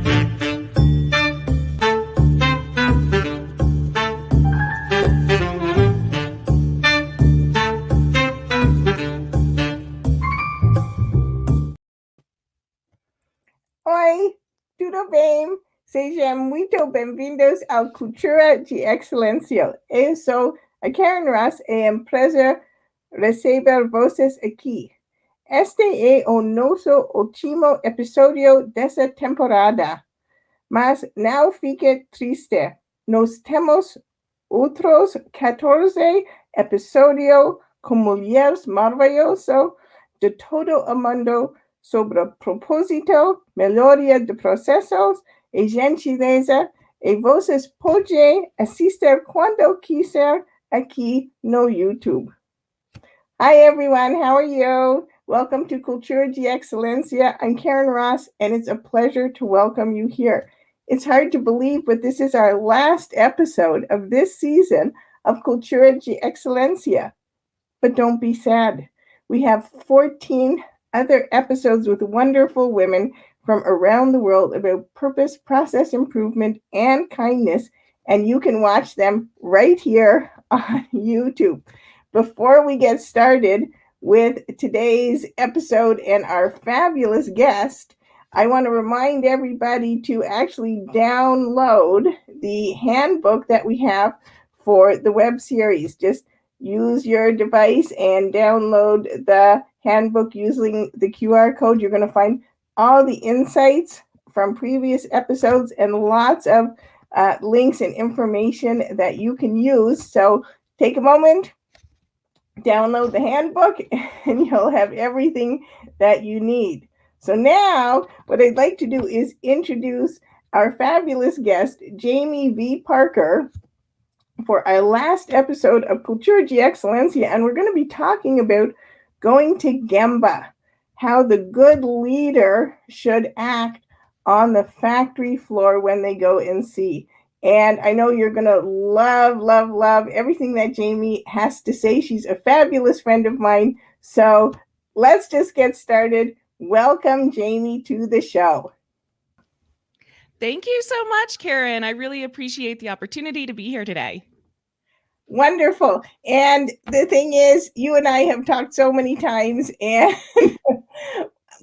Oi, tudo bem? Sejam muito bem-vindos ao Cultura de Excelência. Eu sou a Karen Ross e é um prazer receber vocês aqui. Este é o nosso último episódio dessa temporada, mas não fique triste. Nós temos outros 14 episódios com mulheres maravilhosas de todo o mundo sobre propósito, melhoria de processos e gentileza, e vocês podem assistir quando quiser aqui no YouTube. Hi everyone, how are you? Welcome to Cultura de Excelência. I'm Karen Ross, and it's a pleasure to welcome you here. It's hard to believe, but this is our last episode of this season of Cultura de Excelência. But don't be sad. We have 14 other episodes with wonderful women from around the world about purpose, process improvement, and kindness, and you can watch them right here on YouTube. Before we get started with today's episode and our fabulous guest, I want to remind everybody to actually download the handbook that we have for the web series. Just use your device and download the handbook using the QR code. You're going to find all the insights from previous episodes and lots of links and information that you can use. So take a moment, download the handbook, and you'll have everything that you need. So now what I'd like to do is introduce our fabulous guest, Jamie V. Parker, for our last episode of Cultura de Excelência, and we're going to be talking about going to Gemba, how the good leader should act on the factory floor when they go and see. And I know you're going to love everything that Jamie has to say. She's a fabulous friend of mine. So let's just get started. Welcome, Jamie, to the show. Thank you so much, Karen. I really appreciate the opportunity to be here today. Wonderful. And the thing is, you and I have talked so many times, and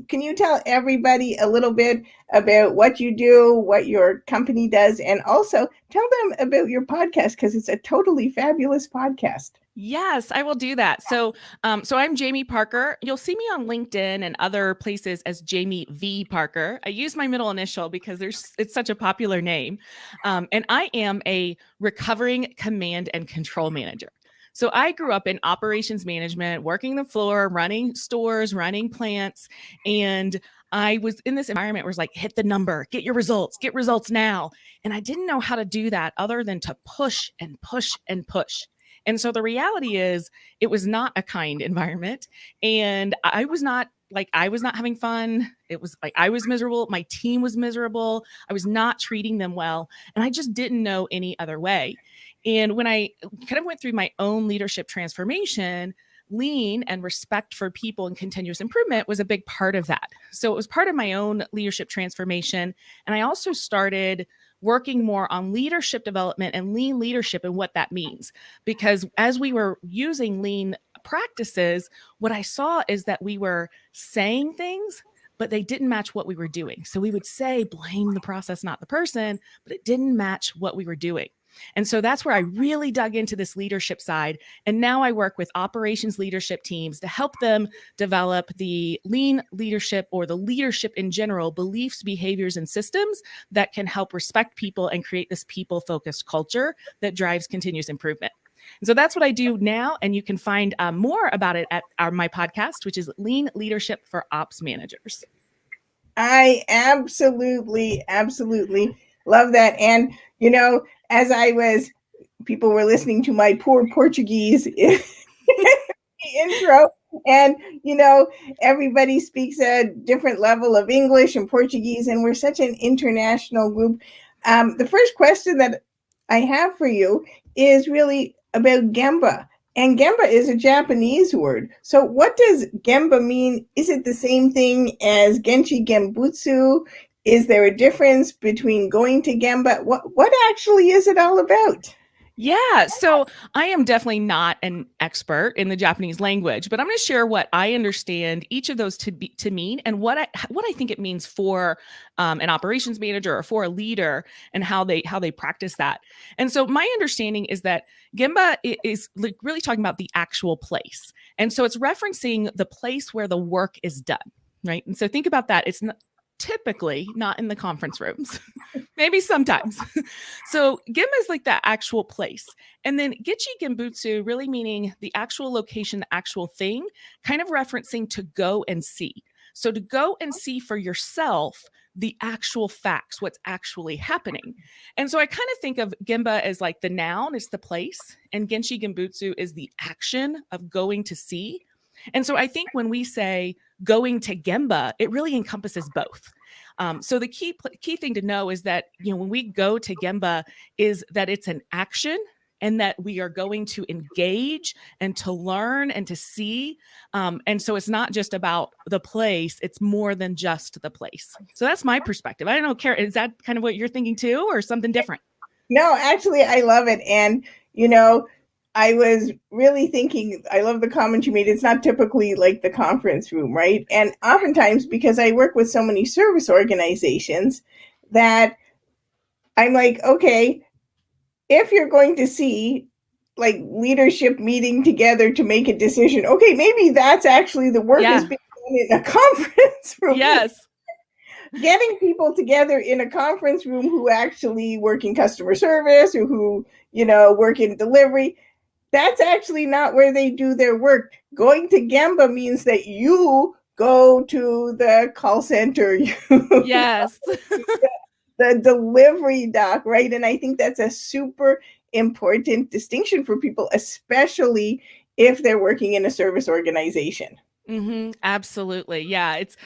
can you tell everybody a little bit about what you do, what your company does, and also tell them about your podcast, because it's a totally fabulous podcast. Yes, I will do that. So I'm Jamie Parker. You'll see me on LinkedIn and other places as Jamie V. Parker. I use my middle initial because it's such a popular name. And I am a recovering command and control manager. So I grew up in operations management, working the floor, running stores, running plants, and I was in this environment where it's like, hit the number, get results now. And I didn't know how to do that other than to push and push and push. And so the reality is it was not a kind environment, and I was not having fun. It was like I was miserable. My team was miserable. I was not treating them well, and I just didn't know any other way. And when I kind of went through my own leadership transformation, lean and respect for people and continuous improvement was a big part of that. So it was part of my own leadership transformation. And I also started working more on leadership development and lean leadership and what that means. Because as we were using lean practices, what I saw is that we were saying things, but they didn't match what we were doing. So we would say, blame the process, not the person, but it didn't match what we were doing. And so that's where I really dug into this leadership side. And now I work with operations leadership teams to help them develop the lean leadership, or the leadership in general, beliefs, behaviors, and systems that can help respect people and create this people-focused culture that drives continuous improvement. And so that's what I do now. And you can find more about it at my podcast, which is Lean Leadership for Ops Managers. I absolutely love that. And, you know, as people were listening to my poor Portuguese intro, and, you know, everybody speaks a different level of English and Portuguese, and we're such an international group. The first question that I have for you is really about Gemba. And Gemba is a Japanese word. So what does Gemba mean? Is it the same thing as Genchi Genbutsu? Is there a difference between going to Gemba? What actually is it all about? Yeah, so I am definitely not an expert in the Japanese language, but I'm going to share what I understand each of those to mean, and what I think it means for an operations manager or for a leader, and how they practice that. And so my understanding is that Gemba is like really talking about the actual place, and so it's referencing the place where the work is done, right? And so think about that. It's typically not in the conference rooms. Maybe sometimes. So Gemba is like that actual place. And then Gichi Genbutsu really meaning the actual location, the actual thing, kind of referencing to go and see. So to go and see for yourself the actual facts, what's actually happening. And so I kind of think of Gemba as like the noun, it's the place, and Genshi Genbutsu is the action of going to see. And so I think when we say going to Gemba, it really encompasses both. So the key thing to know is that, when we go to Gemba, is that it's an action, and that we are going to engage and to learn and to see. And so it's not just about the place, it's more than just the place. So that's my perspective. I don't know, Kara, is that kind of what you're thinking too, or something different? No, actually, I love it. And, I was really thinking, I love the comment you made. It's not typically like the conference room, right? And oftentimes, because I work with so many service organizations, that I'm like, okay, if you're going to see like leadership meeting together to make a decision, okay, maybe that's actually the work is being done in a conference room. Yes. Getting people together in a conference room who actually work in customer service, or who, work in delivery, that's actually not where they do their work. Going to Gemba means that you go to the call center, Yes. the delivery dock, right? And I think that's a super important distinction for people, especially if they're working in a service organization. Absolutely. Yeah. It's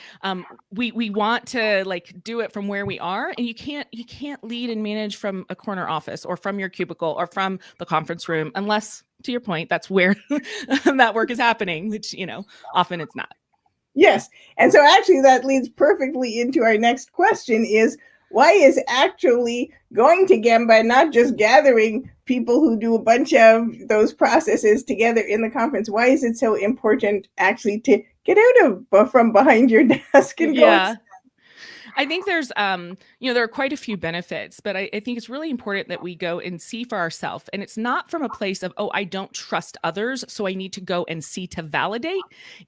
we want to like do it from where we are, and you can't lead and manage from a corner office or from your cubicle or from the conference room, unless, to your point, that's where that work is happening, which, often it's not. Yes. And so actually that leads perfectly into our next question is, why is actually going to Gemba, not just gathering people who do a bunch of those processes together in the conference, why is it so important actually to get out of from behind your desk and go? I think there's, there are quite a few benefits, but I think it's really important that we go and see for ourselves. And it's not from a place of, oh, I don't trust others, so I need to go and see to validate.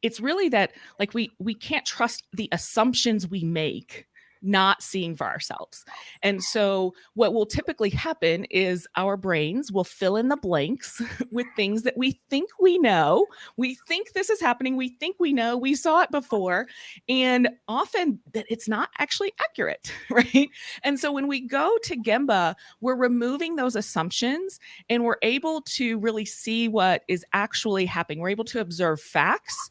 It's really that, like, we can't trust the assumptions we make, not seeing for ourselves. And so what will typically happen is our brains will fill in the blanks with things that we think we know. We think this is happening. We think we know. We saw it before. And often that it's not actually accurate, right? And so when we go to Gemba, we're removing those assumptions, and we're able to really see what is actually happening. We're able to observe facts,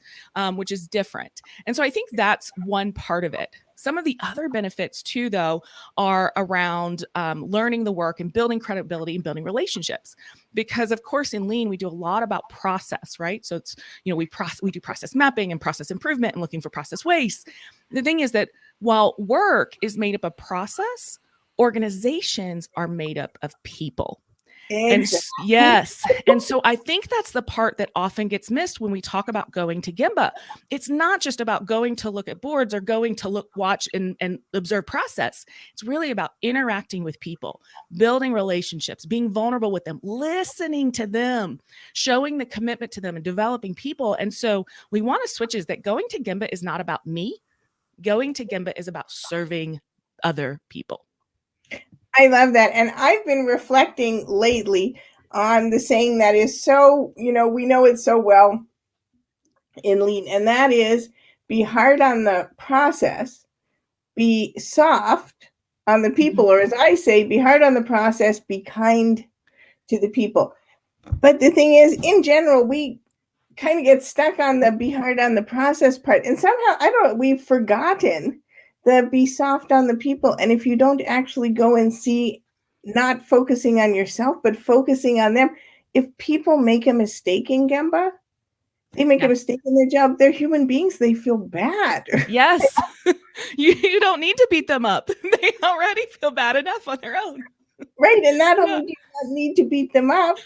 which is different. And so I think that's one part of it. Some of the other benefits too, though, are around learning the work and building credibility and building relationships. Because of course, in Lean, we do a lot about process, right? So it's, we do process mapping and process improvement and looking for process waste. The thing is that while work is made up of process, organizations are made up of people. Exactly. And yes. And so I think that's the part that often gets missed when we talk about going to Gemba. It's not just about going to look at boards or going to look, watch, and observe process. It's really about interacting with people, building relationships, being vulnerable with them, listening to them, showing the commitment to them, and developing people. And so we want to switch is that going to Gemba is not about me. Going to Gemba is about serving other people. I love that. And I've been reflecting lately on the saying that is so, we know it so well in Lean, and that is, be hard on the process, be soft on the people, or as I say, be hard on the process, be kind to the people. But the thing is, in general, we kind of get stuck on the be hard on the process part. And somehow, we've forgotten the be soft on the people. And if you don't actually go and see, not focusing on yourself, but focusing on them, if people make a mistake in Gemba, they make a mistake in their job, they're human beings, they feel bad. Yes. You don't need to beat them up. They already feel bad enough on their own. Right. And not only do you not need to beat them up,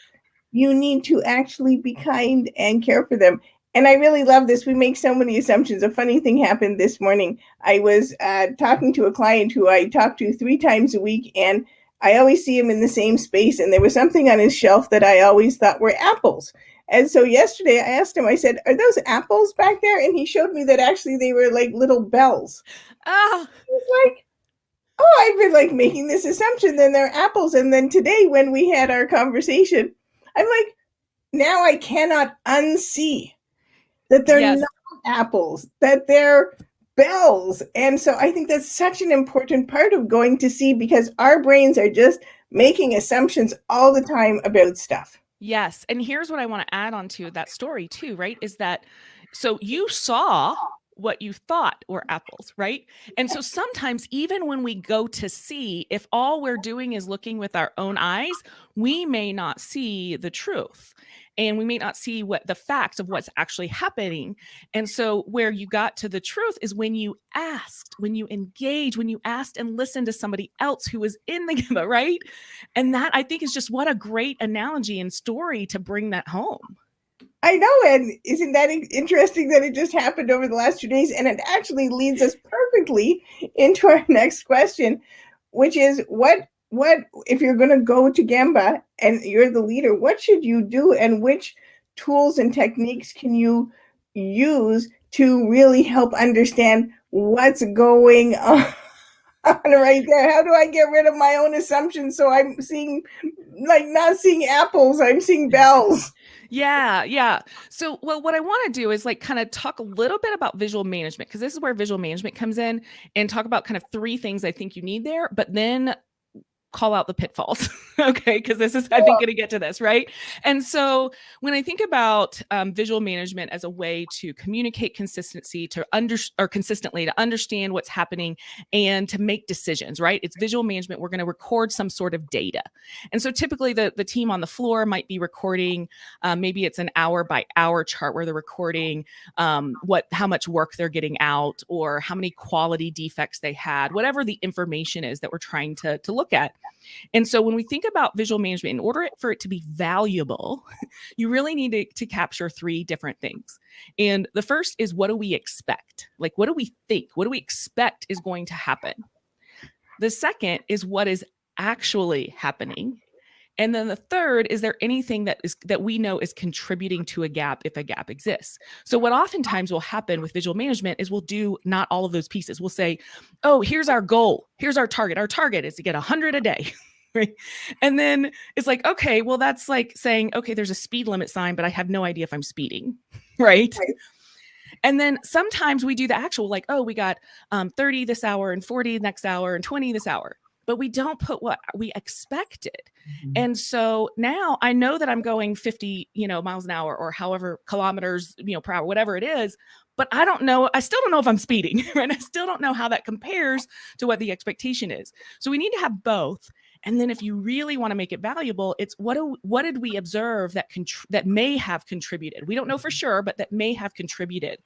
you need to actually be kind and care for them. And I really love this. We make so many assumptions. A funny thing happened this morning. I was talking to a client who I talk to 3 times a week, and I always see him in the same space. And there was something on his shelf that I always thought were apples. And so yesterday I asked him, I said, "Are those apples back there?" And he showed me that actually they were like little bells. Oh, I was like, oh, I've been like making this assumption, then they're apples. And then today when we had our conversation, I'm like, now I cannot unsee that they're yes. not apples, that they're bells. And so I think that's such an important part of going to see, because our brains are just making assumptions all the time about stuff. Yes. And here's what I want to add on to that story too, right? Is that, so you saw what you thought were apples, right? And so sometimes even when we go to see, if all we're doing is looking with our own eyes, we may not see the truth. And we may not see what the facts of what's actually happening. And so where you got to the truth is when you asked, when you engaged, when you asked and listened to somebody else who was in the Gemba, right? And that, I think, is just what a great analogy and story to bring that home. I know, and isn't that interesting that it just happened over the last 2 days? And it actually leads us perfectly into our next question, which is what if you're going to go to Gemba and you're the leader, what should you do, and which tools and techniques can you use to really help understand what's going on right there? How do I get rid of my own assumptions so I'm seeing, like, not seeing apples, I'm seeing bells? Yeah. So, well, what I want to do is like kind of talk a little bit about visual management, because this is where visual management comes in, and talk about kind of 3 things I think you need there, but then call out the pitfalls. Okay. Because this is, I think, going to get to this, right? And so when I think about visual management as a way to communicate consistency, consistently to understand what's happening and to make decisions, right? It's visual management. We're going to record some sort of data. And so typically the team on the floor might be recording, maybe it's an hour by hour chart where they're recording how much work they're getting out, or how many quality defects they had, whatever the information is that we're trying to look at. And so when we think about visual management, in order for it to be valuable, you really need to capture 3 different things. And the first is, what do we expect? Like, what do we think? What do we expect is going to happen? The second is, what is actually happening? And then the third, is there anything that we know is contributing to a gap, if a gap exists? So what oftentimes will happen with visual management is we'll do not all of those pieces. We'll say, oh, here's our goal. Here's our target. Our target is to get 100 a day. Right. And then it's like, okay, well, that's like saying, okay, there's a speed limit sign, but I have no idea if I'm speeding. Right. And then sometimes we do the actual, like, oh, we got 30 this hour and 40 next hour and 20 this hour, but we don't put what we expected. Mm-hmm. And so now I know that I'm going 50, miles an hour, or however kilometers, per hour, whatever it is, but I still don't know if I'm speeding, right? I still don't know how that compares to what the expectation is. So we need to have both. And then if you really want to make it valuable, it's what did we observe that may have contributed? We don't know for sure, but that may have contributed,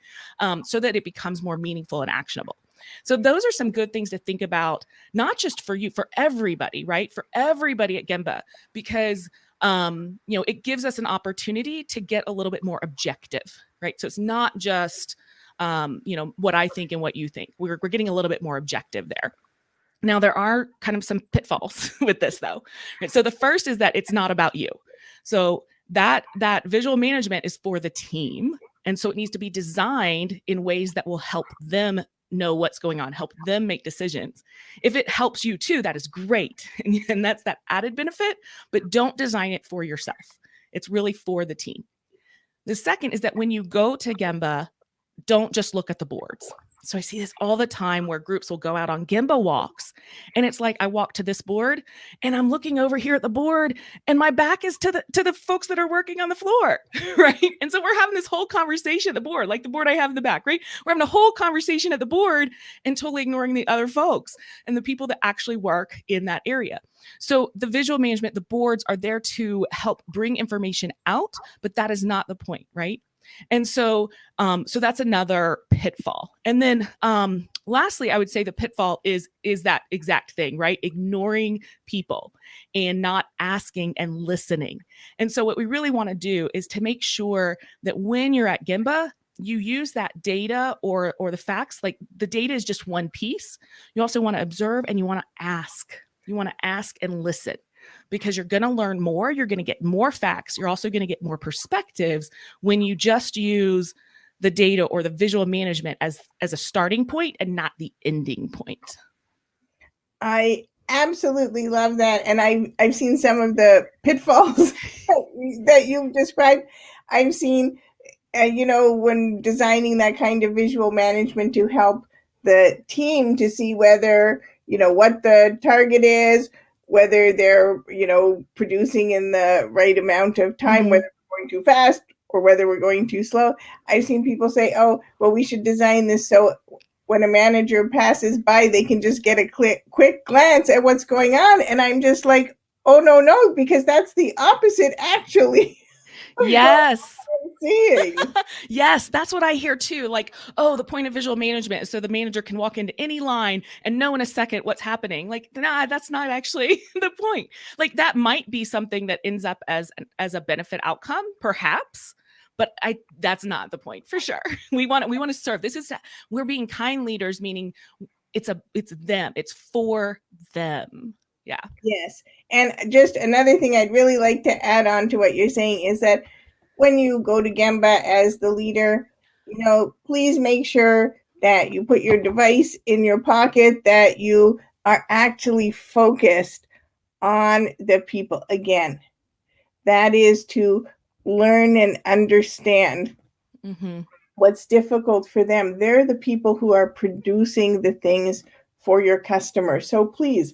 so that it becomes more meaningful and actionable. So those are some good things to think about, not just for you, for everybody, right? For everybody at Gemba, because it gives us an opportunity to get a little bit more objective, right? So it's not just what I think and what you think. We're getting a little bit more objective there. Now, there are kind of some pitfalls with this, though. Right? So the first is that it's not about you. So that visual management is for the team. And so it needs to be designed in ways that will help them know what's going on, help them make decisions. If it helps you too, that is great. And that's that added benefit, but don't design it for yourself. It's really for the team. The second is that when you go to Gemba, don't just look at the boards. So I see this all the time where groups will go out on Gemba walks, and it's like, I walk to this board and I'm looking over here at the board and my back is to the folks that are working on the floor, right? And so we're having this whole conversation at the board, like the board I have in the back, right? We're having a whole conversation at the board and totally ignoring the other folks and the people that actually work in that area. So the visual management, the boards are there to help bring information out, but that is not the point, right? And so, so that's another pitfall. And then Lastly, I would say the pitfall is that exact thing, right? Ignoring people and not asking and listening. And so what we really want to do is to make sure that when you're at Gemba, you use that data or the facts. Like the data is just one piece. You also want to observe and you want to ask. You want to ask and listen, because you're going to learn more. You're going to get more facts. You're also going to get more perspectives when you just use the data or the visual management as a starting point and not the ending point. I absolutely love that. And I've seen some of the pitfalls that you've described. I've seen, when designing that kind of visual management to help the team to see whether, what the target is, whether they're, producing in the right amount of time, whether we're going too fast or whether we're going too slow. I've seen people say, oh, well, we should design this so when a manager passes by, they can just get a quick glance at what's going on. And I'm just like, oh, no, because that's the opposite, actually. Yes. Seeing. Yes, that's what I hear too. Like, oh, the point of visual management is so the manager can walk into any line and know in a second what's happening. Like, nah, that's not actually the point. Like, that might be something that ends up as a benefit outcome, perhaps. But that's not the point for sure. We want to serve. We're being kind leaders, meaning it's them. It's for them. Yeah. Yes. And just another thing I'd really like to add on to what you're saying is that when you go to Gemba as the leader, please make sure that you put your device in your pocket, that you are actually focused on the people. Again, that is to learn and understand what's difficult for them. They're the people who are producing the things for your customers. So please,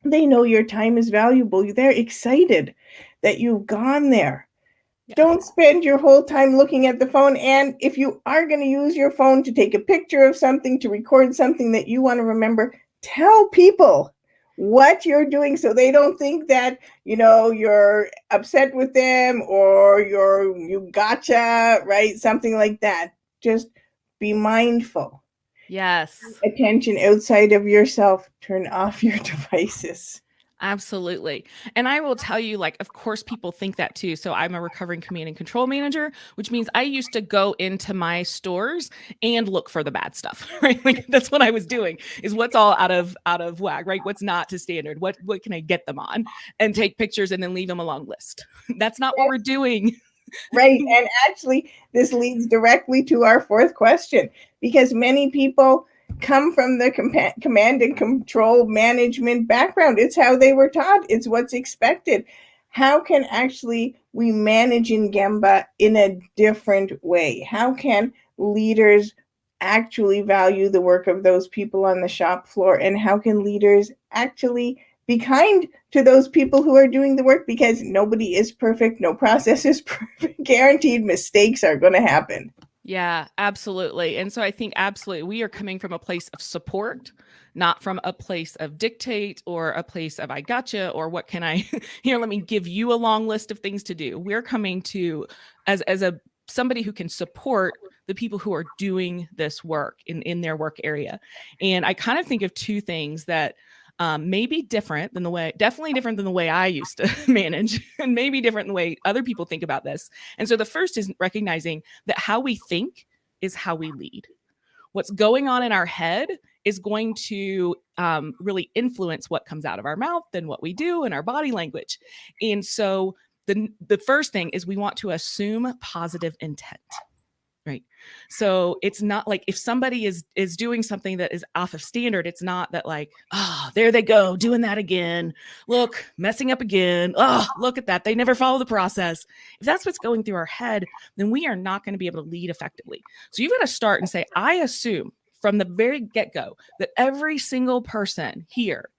they know your time is valuable. They're excited that you've gone there. Yeah. Don't spend your whole time looking at the phone. And if you are going to use your phone to take a picture of something, to record something that you want to remember, tell people what you're doing so they don't think that, you're upset with them or you gotcha, right? Something like that. Just be mindful. Yes. Attention outside of yourself. Turn off your devices. Absolutely. And I will tell you, like, of course, people think that too. So I'm a recovering command and control manager, which means I used to go into my stores and look for the bad stuff, right? Like that's what I was doing, is what's all out of whack, right? What's not to standard? What can I get them on, and take pictures and then leave them a long list. That's not what we're doing. Right. And actually, this leads directly to our fourth question, because many people come from the command and control management background. It's how they were taught. It's what's expected. How can actually we manage in Gemba in a different way? How can leaders actually value the work of those people on the shop floor? And how can leaders actually be kind to those people who are doing the work? Because nobody is perfect. No process is perfect. Guaranteed mistakes are going to happen. Yeah, absolutely. And so I think absolutely we are coming from a place of support, not from a place of dictate or a place of I gotcha or what can I let me give you a long list of things to do. We're coming to as somebody who can support the people who are doing this work in their work area. And I kind of think of two things that maybe definitely different than the way I used to manage, and maybe different than the way other people think about this. And so the first is recognizing that how we think is how we lead. What's going on in our head is going to really influence what comes out of our mouth and what we do and our body language. And so the first thing is we want to assume positive intent. Right. So it's not like if somebody is doing something that is off of standard, it's not that like, oh, there they go doing that again. Look, messing up again. Oh, look at that. They never follow the process. If that's what's going through our head, then we are not going to be able to lead effectively. So you've got to start and say, I assume from the very get-go that every single person here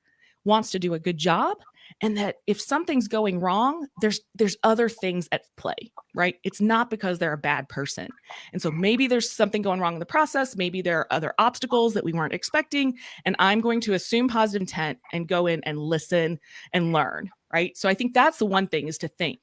wants to do a good job. And that if something's going wrong, there's other things at play, right? It's not because they're a bad person. And so maybe there's something going wrong in the process. Maybe there are other obstacles that we weren't expecting. And I'm going to assume positive intent and go in and listen and learn, right? So I think that's the one thing, is to think.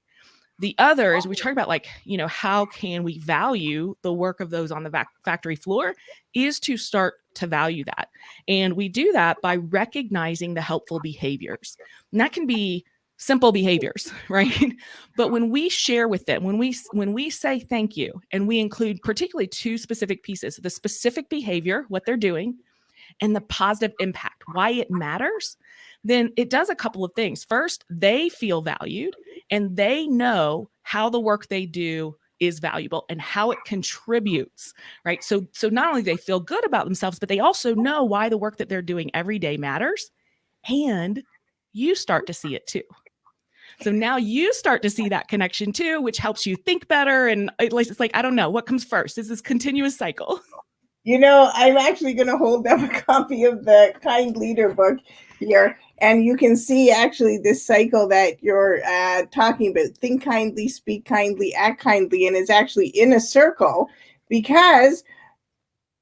The other is we talk about like, how can we value the work of those on the factory floor, is to start to value that. And we do that by recognizing the helpful behaviors. And that can be simple behaviors, right? But when we share with them, when we say thank you, and we include particularly two specific pieces, the specific behavior, what they're doing, and the positive impact, why it matters, then it does a couple of things. First, they feel valued and they know how the work they do is valuable and how it contributes, right? So not only do they feel good about themselves, but they also know why the work that they're doing every day matters. And you start to see it too. So now you start to see that connection too, which helps you think better. And it's like, I don't know, what comes first? It's this continuous cycle. I'm actually going to hold up a copy of the Kind Leader book here, and you can see actually this cycle that you're talking about. Think kindly, speak kindly, act kindly, and it's actually in a circle, because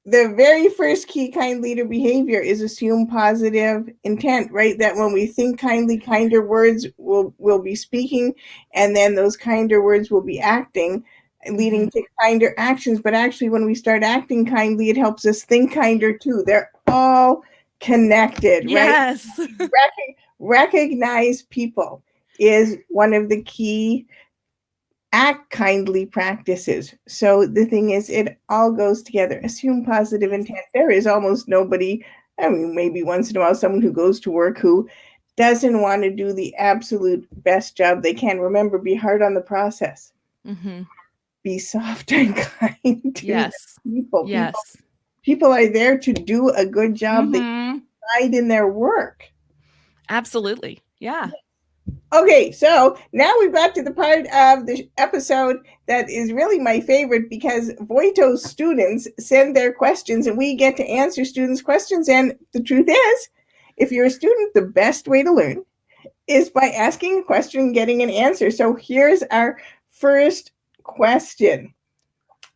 the very first key kind leader behavior is assume positive intent, right? That when we think kindly, kinder words will be speaking, and then those kinder words will be acting, leading to kinder actions. But actually, when we start acting kindly, it helps us think kinder too. They're all connected, yes. Right? Recognize people is one of the key act kindly practices. So the thing is, it all goes together. Assume positive intent. There is almost nobody, I mean, maybe once in a while, someone who goes to work who doesn't want to do the absolute best job they can. Remember, be hard on the process. Mm-hmm. Be soft and kind to people. Yes. People are there to do a good job. They pride in their work. Absolutely. Yeah. Okay, so now we've got to the part of the episode that is really my favorite, because Voito's students send their questions and we get to answer students' questions. And the truth is, if you're a student, the best way to learn is by asking a question and getting an answer. So here's our first question.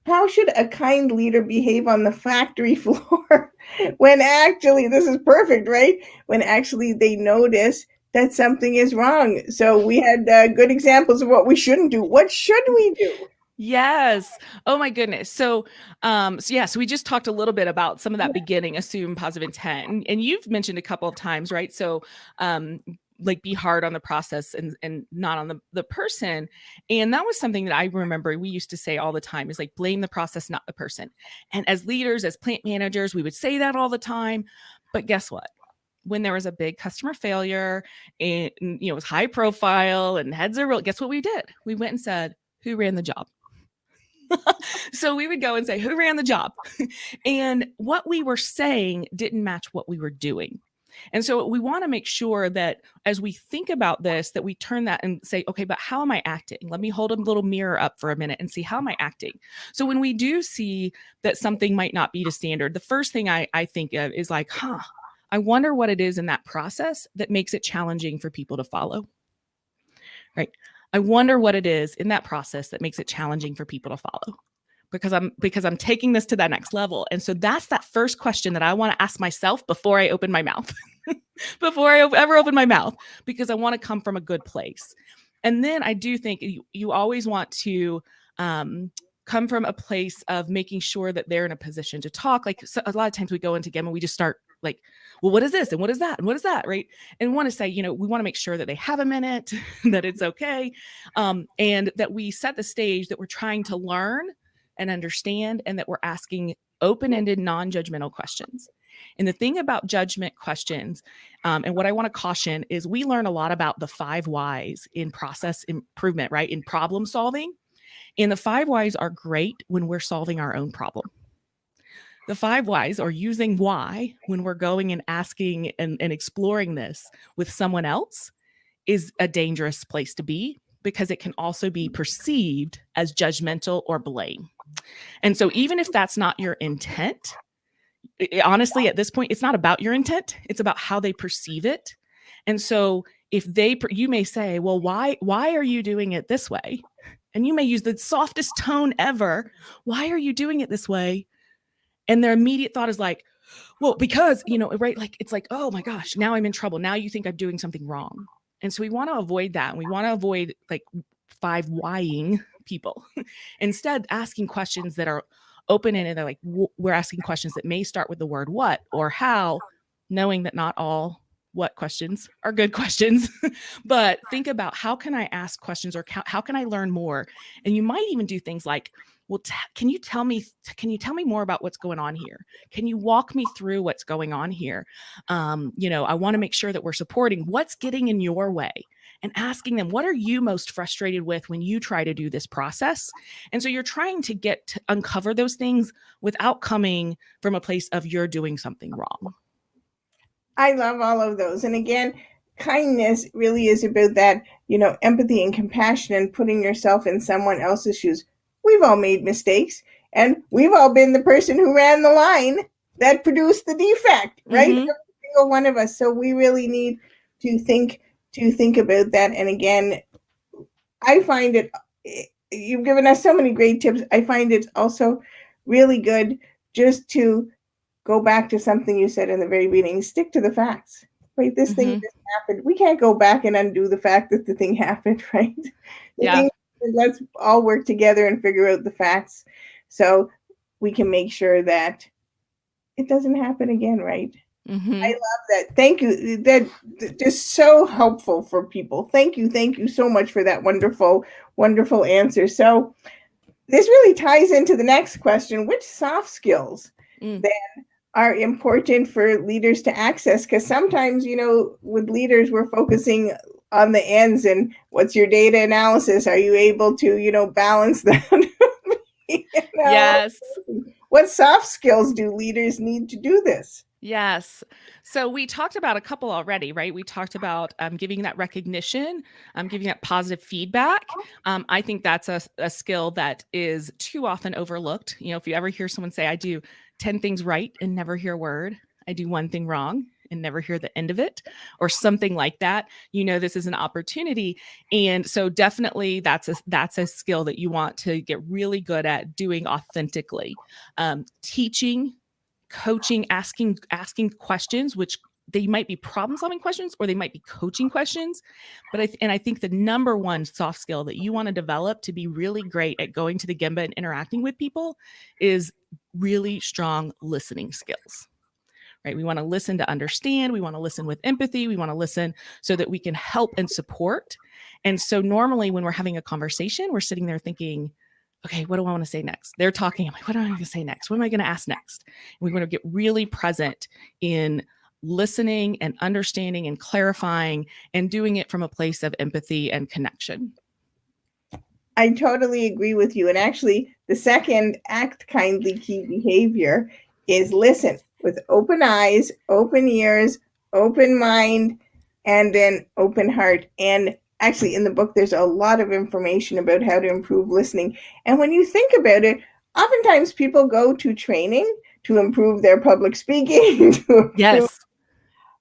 How should a kind leader behave on the factory floor when actually, this is perfect, right? When actually they notice that something is wrong. So we had good examples of what we shouldn't do. What should we do? Yes. Oh my goodness. So we just talked a little bit about some of that beginning, assume positive intent. And you've mentioned a couple of times, right? So like be hard on the process and not on the person. And that was something that I remember we used to say all the time, is like, blame the process, not the person. And as leaders, as plant managers, we would say that all the time. But guess what? When there was a big customer failure and it was high profile and heads are real, guess what we did? We went and said, who ran the job? So we would go and say, who ran the job? And what we were saying didn't match what we were doing. And so we want to make sure that as we think about this, that we turn that and say, okay, but how am I acting? Let me hold a little mirror up for a minute and see, how am I acting? So when we do see that something might not be to standard, the first thing I think of is like, I wonder what it is in that process that makes it challenging for people to follow, right? I wonder what it is in that process that makes it challenging for people to follow, because I'm taking this to that next level. And so that's that first question that I want to ask myself before I open my mouth, before I ever open my mouth, because I want to come from a good place. And then I do think you always want to come from a place of making sure that they're in a position to talk. Like, so a lot of times we go into Gemba and we just start like, well, what is this? And what is that? And what is that? Right. And we want to say, we want to make sure that they have a minute, that it's okay. And that we set the stage that we're trying to learn and understand, and that we're asking open-ended, non-judgmental questions. And the thing about judgment questions, and what I want to caution, is we learn a lot about the 5 whys in process improvement, right? In problem solving. And the 5 whys are great when we're solving our own problem. The 5 whys, or using why when we're going and asking and exploring this with someone else, is a dangerous place to be, because it can also be perceived as judgmental or blame. And so even if that's not your intent, honestly, at this point, it's not about your intent. It's about how they perceive it. And so if you may say, well, why are you doing it this way? And you may use the softest tone ever. Why are you doing it this way? And their immediate thought is like, well, because, right? Like, it's like, oh my gosh, now I'm in trouble. Now you think I'm doing something wrong. And so we want to avoid that. And we want to avoid like 5 whying people. Instead, asking questions that are open-ended, they're like, we're asking questions that may start with the word what or how, knowing that not all what questions are good questions, but think about how can I ask questions or how can I learn more? And you might even do things like, well, can you tell me more about what's going on here? Can you walk me through what's going on here? I want to make sure that we're supporting what's getting in your way and asking them, what are you most frustrated with when you try to do this process? And so you're trying to get to uncover those things without coming from a place of you're doing something wrong. I love all of those. And again, kindness really is about that, empathy and compassion and putting yourself in someone else's shoes. We've all made mistakes, and we've all been the person who ran the line that produced the defect, right? Mm-hmm. Every single one of us. So we really need to think about that. And again, I find it, you've given us so many great tips. I find it's also really good just to go back to something you said in the very beginning, stick to the facts, right? This thing just happened. We can't go back and undo the fact that the thing happened, right? Let's all work together and figure out the facts so we can make sure that it doesn't happen again, right? Mm-hmm. I love that. Thank you. That just so helpful for people. Thank you so much for that wonderful, wonderful answer. So this really ties into the next question. Which soft skills then are important for leaders to access? Because sometimes, with leaders, we're focusing on the ends and what's your data analysis? Are you able to, balance that? Yes. What soft skills do leaders need to do this? Yes. So we talked about a couple already, right? We talked about giving that recognition, giving that positive feedback. I think that's a skill that is too often overlooked. If you ever hear someone say, I do 10 things right and never hear a word, I do one thing wrong and never hear the end of it, or something like that, this is an opportunity. And so definitely that's a skill that you want to get really good at doing authentically. Teaching, coaching, asking questions, which they might be problem-solving questions or they might be coaching questions. But I think the number one soft skill that you want to develop to be really great at going to the Gemba and interacting with people is really strong listening skills. Right? We want to listen to understand. We want to listen with empathy. We want to listen so that we can help and support. And so normally when we're having a conversation, we're sitting there thinking, okay, what do I want to say next? They're talking. I'm like, what am I going to say next? What am I going to ask next? And we want to get really present in listening and understanding and clarifying and doing it from a place of empathy and connection. I totally agree with you. And actually, the second act kindly key behavior is listen with open eyes, open ears, open mind, and an open heart. And actually, in the book, there's a lot of information about how to improve listening. And when you think about it, oftentimes people go to training to improve their public speaking. Yes.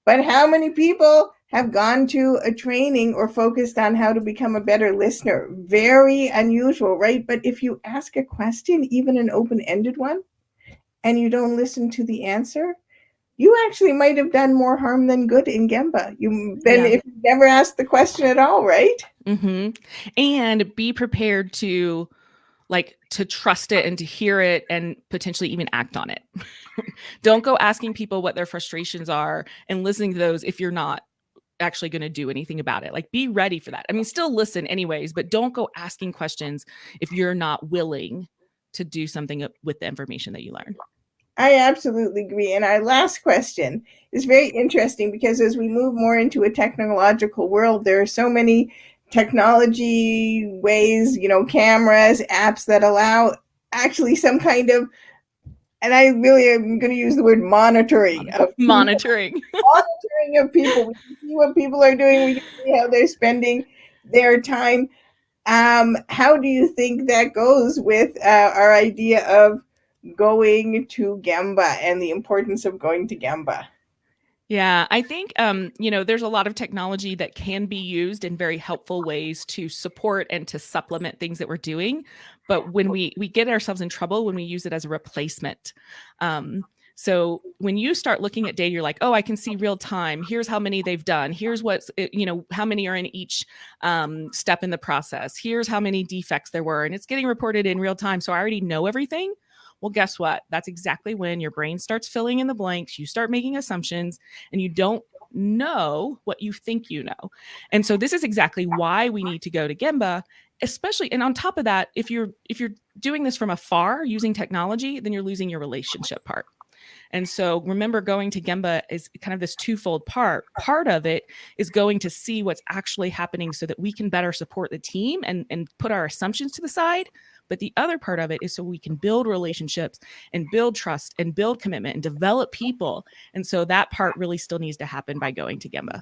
But how many people have gone to a training or focused on how to become a better listener? Very unusual, right? But if you ask a question, even an open-ended one, and you don't listen to the answer, you actually might have done more harm than good in Gemba. If you never asked the question at all, right? Mm-hmm. And be prepared to trust it and to hear it and potentially even act on it. Don't go asking people what their frustrations are and listening to those if you're not actually going to do anything about it. Like, be ready for that. I mean, still listen anyways, but don't go asking questions if you're not willing to do something with the information that you learn. I absolutely agree. And our last question is very interesting because as we move more into a technological world, there are so many technology ways, cameras, apps that allow actually some kind of, and I really am going to use the word monitoring of monitoring of people. We can see what people are doing. We can see how they're spending their time. How do you think that goes with our idea of going to Gemba and the importance of going to Gemba? Yeah, I think, there's a lot of technology that can be used in very helpful ways to support and to supplement things that we're doing. But when we get ourselves in trouble when we use it as a replacement. So when you start looking at data, you're like, oh, I can see real time. Here's how many they've done. Here's what's, how many are in each step in the process. Here's how many defects there were. And it's getting reported in real time. So I already know everything. Well, guess what? That's exactly when your brain starts filling in the blanks. You start making assumptions and you don't know what you think you know. And so this is exactly why we need to go to Gemba, especially. And on top of that, if you're doing this from afar using technology, then you're losing your relationship part. And so remember, going to Gemba is kind of this twofold part. Part of it is going to see what's actually happening so that we can better support the team and put our assumptions to the side. But the other part of it is so we can build relationships and build trust and build commitment and develop people. And so that part really still needs to happen by going to Gemba.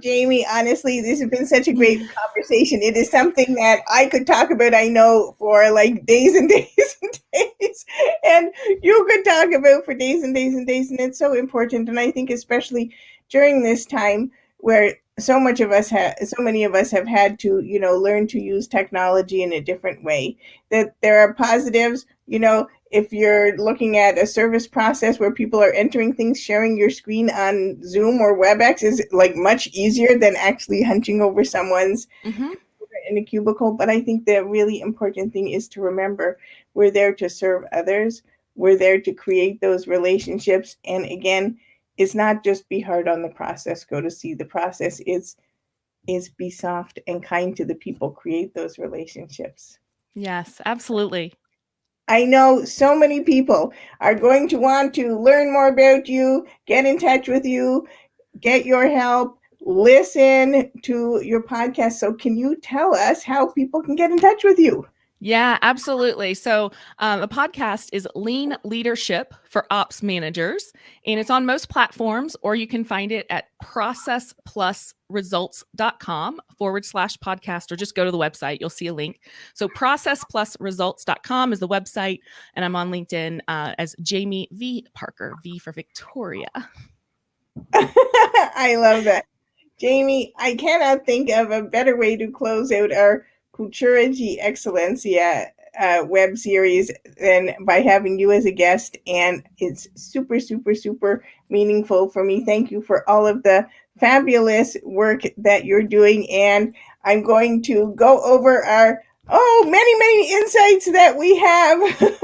Jamie, honestly, this has been such a great conversation. It is something that I could talk about, I know, for like days and days and days. And you could talk about for days and days and days. And it's so important. And I think especially during this time where so many of us have had to, learn to use technology in a different way, that there are positives, if you're looking at a service process where people are entering things, sharing your screen on Zoom or WebEx is like much easier than actually hunching over someone's in a cubicle. But I think the really important thing is to remember we're there to serve others. We're there to create those relationships. And again, it's not just be hard on the process, go to see the process. It's be soft and kind to the people, create those relationships. Yes, absolutely. I know so many people are going to want to learn more about you, get in touch with you, get your help, listen to your podcast. So can you tell us how people can get in touch with you? Yeah, absolutely. So the podcast is Lean Leadership for Ops Managers, and it's on most platforms, or you can find it at processplusresults.com/podcast, or just go to the website. You'll see a link. So processplusresults.com is the website, and I'm on LinkedIn as Jamie V. Parker, V for Victoria. I love that. Jamie, I cannot think of a better way to close out our Cultura de Excelencia web series than by having you as a guest. And it's super, super, super meaningful for me. Thank you for all of the fabulous work that you're doing. And I'm going to go over our, many, many insights that we have from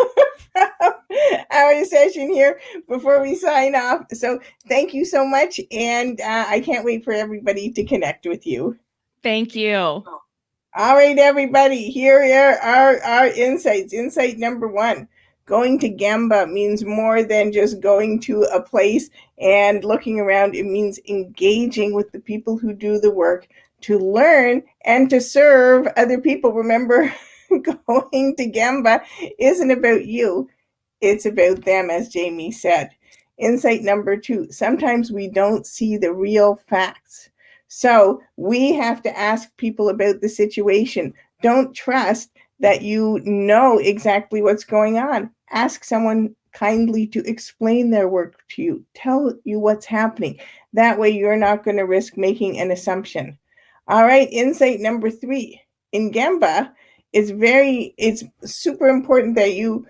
our session here before we sign off. So thank you so much. And I can't wait for everybody to connect with you. Thank you. All right, everybody, here are our insights. Insight number 1, going to Gemba means more than just going to a place and looking around. It means engaging with the people who do the work to learn and to serve other people. Remember, going to Gemba isn't about you. It's about them, as Jamie said. Insight number 2, sometimes we don't see the real facts. So we have to ask people about the situation. Don't trust that you know exactly what's going on. Ask someone kindly to explain their work to you, tell you what's happening. That way you're not going to risk making an assumption. All right, insight number 3. In Gemba, it's super important that you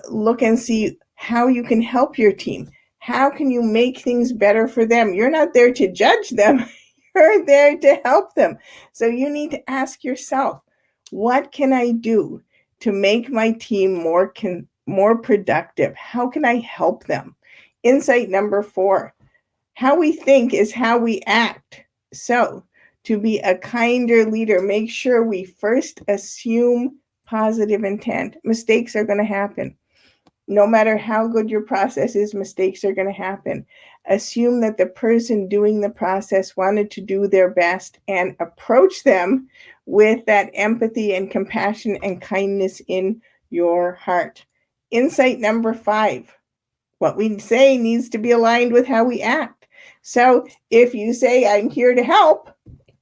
look and see how you can help your team. How can you make things better for them? You're not there to judge them. You're there to help them. So you need to ask yourself, what can I do to make my team more productive? How can I help them? Insight number 4, how we think is how we act. So to be a kinder leader, make sure we first assume positive intent. Mistakes are going to happen. No matter how good your process is, mistakes are going to happen. Assume that the person doing the process wanted to do their best and approach them with that empathy and compassion and kindness in your heart. Insight number 5, what we say needs to be aligned with how we act. So if you say, I'm here to help,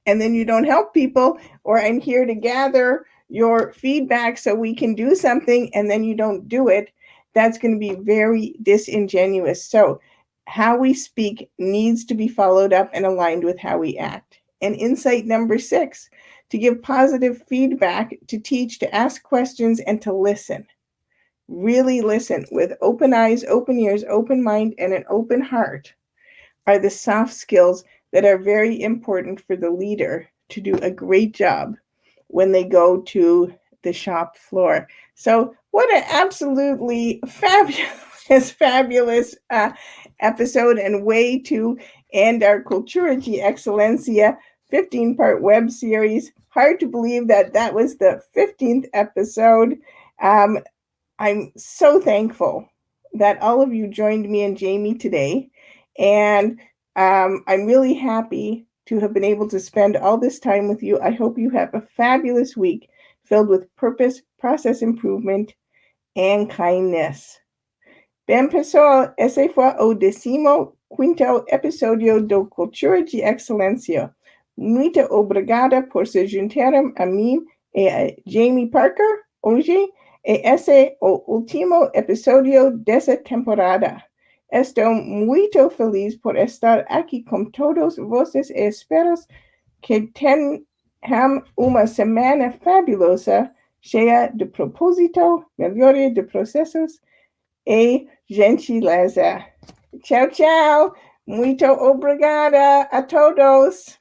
and then you don't help people, or I'm here to gather your feedback so we can do something, and then you don't do it, that's going to be very disingenuous. So how we speak needs to be followed up and aligned with how we act. And insight number 6, to give positive feedback, to teach, to ask questions, and to listen. really listen with open eyes, open ears, open mind, and an open heart are the soft skills that are very important for the leader to do a great job when they go to the shop floor. So what an absolutely fabulous episode and way to end our Cultura de Excelencia 15-part web series. Hard to believe that that was the 15th episode. I'm so thankful that all of you joined me and Jamie today. And I'm really happy to have been able to spend all this time with you. I hope you have a fabulous week filled with purpose, process improvement, and kindness. Empezó ese fue o 15º episodio do Cultura de Excelencia. Muito obrigada por se juntaram a mim e a Jamie Parker hoje. E esse o último episódio dessa temporada. Estou muito feliz por estar aqui com todos vocês e espero que tenham uma semana fabulosa, cheia de propósito, melhoria de processos e gentileza. Tchau, tchau. Muito obrigada a todos.